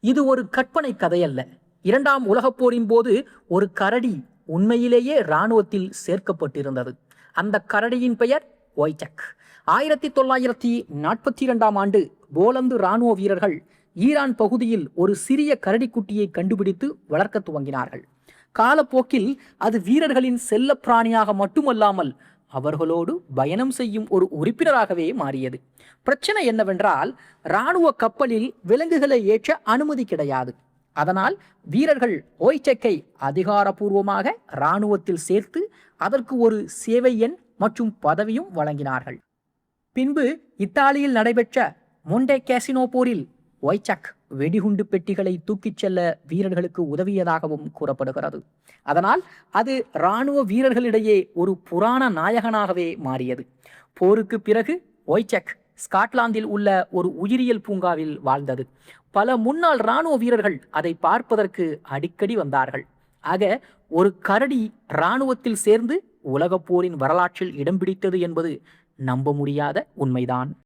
இது ஒரு கற்பனை கதை அல்ல. இரண்டாம் உலகப் போரின் போது ஒரு கரடி உண்மையிலேயே இராணுவத்தில் சேர்க்கப்பட்டிருந்தது. அந்த கரடியின் பெயர் ஒய்சக். 1942ஆம் ஆண்டு போலந்து இராணுவ வீரர்கள் ஈரான் பகுதியில் ஒரு சிறிய கரடிக்குட்டியை கண்டுபிடித்து வளர்க்க துவங்கினார்கள். காலப்போக்கில் அது வீரர்களின் செல்ல பிராணியாக மட்டுமல்லாமல் அவர்களோடு பயணம் செய்யும் ஒரு உறுப்பினராகவே மாறியது. பிரச்சனை என்னவென்றால், இராணுவ கப்பலில் விலங்குகளை ஏற்ற அனுமதி கிடையாது. அதனால் வீரர்கள் ஓய்செக்கை அதிகாரப்பூர்வமாக இராணுவத்தில் சேர்த்து அதற்கு ஒரு சேவை எண் மற்றும் பதவியும் வழங்கினார்கள். பின்பு இத்தாலியில் நடைபெற்ற மொண்டே கேசினோ போரில் ஒய்சக் வெடிகுண்டு பெட்டிகளை தூக்கிச் செல்ல வீரர்களுக்கு உதவியதாகவும் கூறப்படுகிறது. அதனால் அது இராணுவ வீரர்களிடையே ஒரு புராண நாயகனாகவே மாறியது. போருக்கு பிறகு ஒய்சக் ஸ்காட்லாந்தில் உள்ள ஒரு உயிரியல் பூங்காவில் வாழ்ந்தது. பல முன்னாள் இராணுவ வீரர்கள் அதை பார்ப்பதற்கு அடிக்கடி வந்தார்கள். ஆக ஒரு கரடி இராணுவத்தில் சேர்ந்து உலகப் போரின் வரலாற்றில் இடம் பிடித்தது என்பது நம்ப முடியாத உண்மைதான்.